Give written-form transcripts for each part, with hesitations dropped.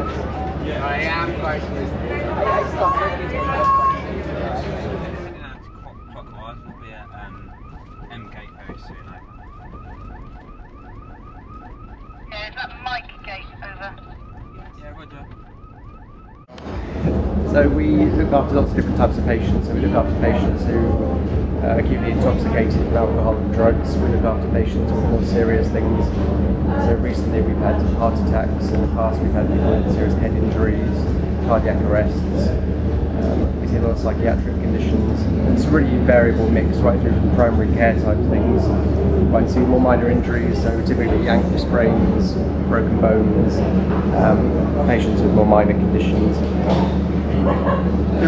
I am quite I stopped looking at Clockwise will be at M gate very soon. Yeah, is that Mike gate over? Yeah, Roger. So we look after lots of different types of patients. So we look after patients who are acutely intoxicated with alcohol and drugs. We look after patients with more serious things. So recently we've had heart attacks. In the past we've had people with serious head injuries, cardiac arrests. We see a lot of psychiatric conditions. It's a really variable mix right through from primary care type things. Might see more minor injuries, so typically ankle sprains, broken bones, patients with more minor conditions. We've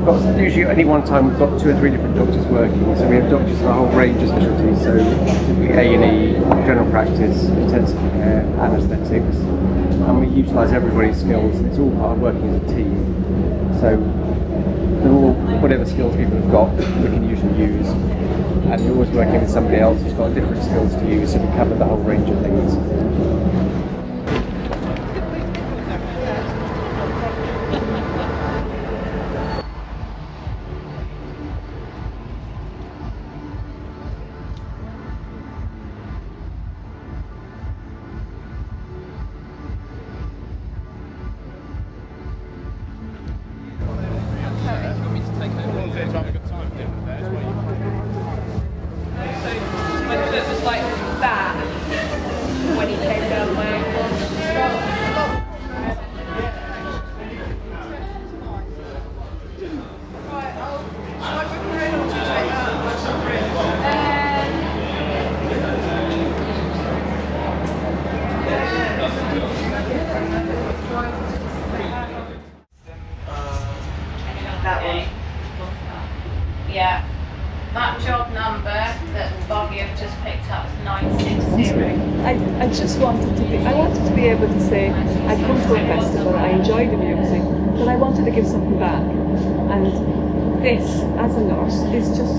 got usually at any one time we've got 2 or 3 different doctors working, so we have doctors for a whole range of specialties, so typically A&E, general practice, intensive care, anaesthetics, and we utilise everybody's skills. It's all part of working as a team, so they're all, whatever skills people have got we can usually use, and you're always working with somebody else who's got different skills to use, so we cover the whole range of things. It was like that when he came down there. That one. Yeah. That job number that Bobby have just picked up is 960. I just wanted to be, I wanted to be able to say, I'd come to a festival, I enjoyed the music, but I wanted to give something back. And this, as a nurse, is just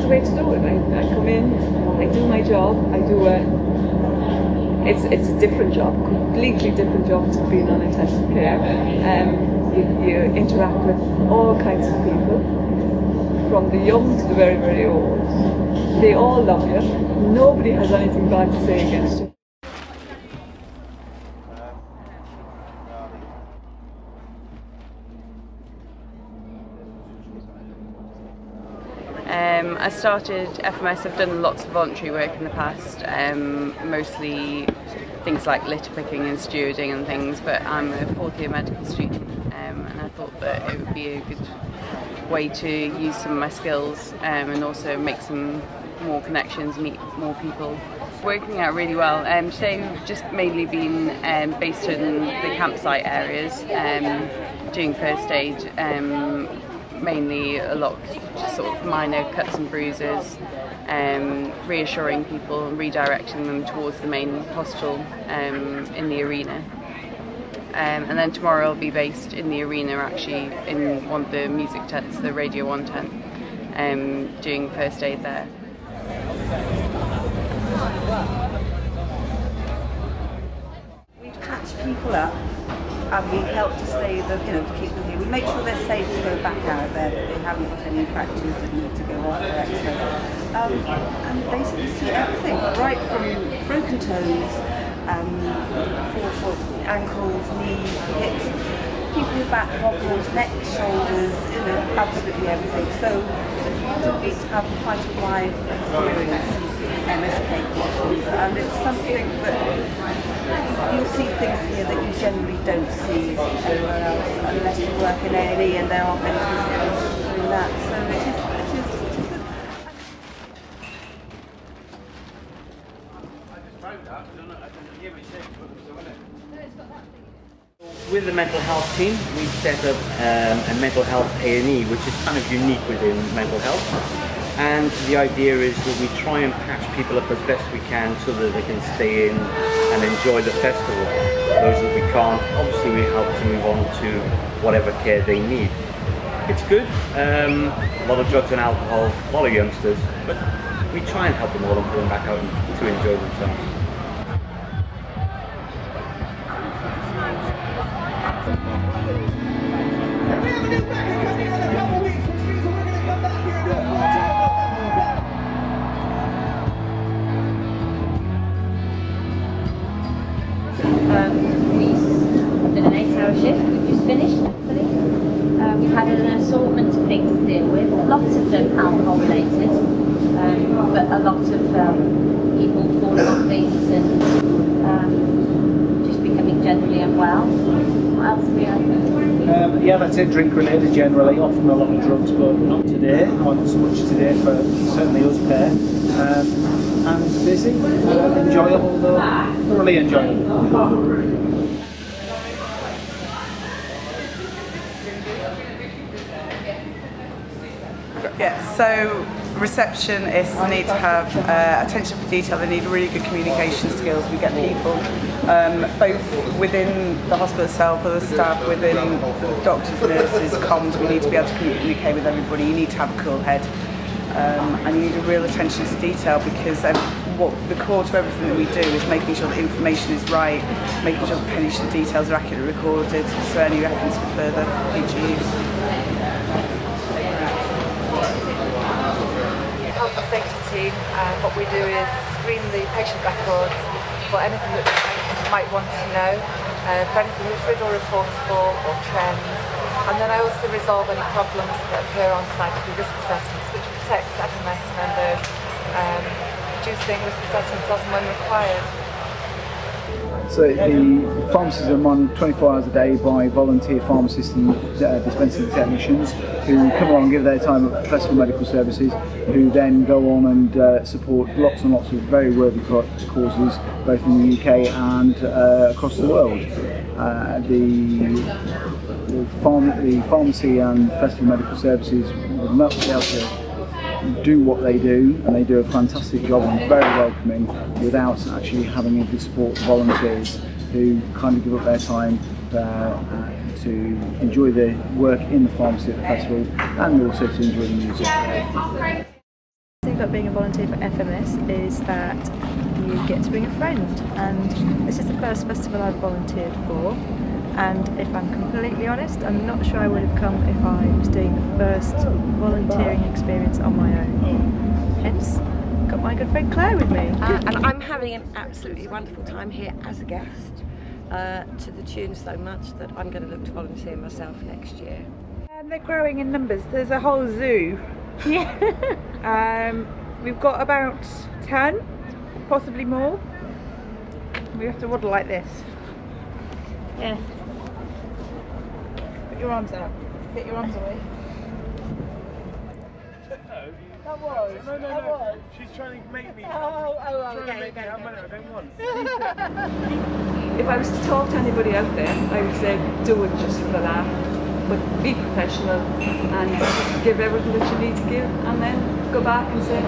the way to do it. I come in, I do my job, I do it's a different job, completely different job to being on intensive care. You interact with all kinds of people, from the young to the very, very old. They all love you. Nobody has anything bad to say against you. I started FMS, I've done lots of voluntary work in the past, mostly things like litter picking and stewarding and things, but I'm a 4th year medical student, and I thought that it would be a good way to use some of my skills and also make some more connections, meet more people. It's working out really well. Today we've just mainly been based in the campsite areas, doing first aid, mainly a lot of just sort of minor cuts and bruises, reassuring people and redirecting them towards the main hospital in the arena. And then tomorrow I'll be based in the arena, actually in one of the music tents, the Radio 1 tent, doing first aid there. We patch people up and we help to stay them, to keep them here. We make sure they're safe to go back out there, that they haven't got any fractures that need to go off for X-ray. And basically see everything, right from broken toes, forefoot, ankles, knees, hips, people with back problems, neck, shoulders, absolutely everything. So you do need to have quite a wide experience MSK patients, and it's something that you'll see things here that you generally don't see anywhere else unless you work in A&E and there are medical skills doing that. So it is good. With the mental health team, we set up a mental health A&E, which is kind of unique within mental health. And the idea is that we try and patch people up as best we can so that they can stay in and enjoy the festival. Those that we can't, obviously we help to move on to whatever care they need. It's good, a lot of drugs and alcohol, a lot of youngsters, but we try and help them all and put them back out to enjoy themselves. a lot of people falling off things and just becoming generally unwell. What else have we had? Yeah, that's it, drink related generally, often a lot of drugs, but not today, not so much today for certainly us pair. And busy, enjoyable though, thoroughly enjoyable. Yeah, so receptionists need to have attention for detail, they need really good communication skills. We get people both within the hospital itself, other staff within doctors, nurses, comms, we need to be able to communicate with everybody. You need to have a cool head and you need a real attention to detail, because what the core to everything that we do is making sure that information is right, making sure the patient details are accurately recorded, so any reference for further future use. Health and safety team, and what we do is screen the patient records for anything that they might want to know, for anything that's read or reportable or trends, and then I also resolve any problems that occur on site through risk assessments, which protects FMS members, reducing risk assessments as and when required. So the pharmacies are run 24 hours a day by volunteer pharmacists and dispensing technicians who come along and give their time at Festival Medical Services, who then go on and support lots and lots of very worthy causes, both in the UK and across the world. The pharmacy and Festival Medical Services would not be able to do what they do, and they do a fantastic job and very welcoming, without actually having the support of volunteers who kind of give up their time to enjoy the work in the pharmacy at the festival and also to enjoy the music. The thing about being a volunteer for FMS is that you get to bring a friend, and this is the first festival I've volunteered for, and if I'm completely honest, I'm not sure I would have come if I was doing the first volunteering experience on my own. Hence, got my good friend Claire with me. And I'm having an absolutely wonderful time here as a guest, to the tune so much that I'm going to look to volunteer myself next year. And they're growing in numbers. There's a whole zoo. Yeah. We've got about 10, possibly more. We have to waddle like this. Yeah. Put your arms out. Get your arms away. That was. No. Was. She's trying to make me. Okay. I don't want. If I was to talk to anybody out there, I would say do it just for the laugh, but be professional and give everything that you need to give, and then go back and say,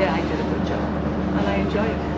yeah, I did a good job and I enjoyed it.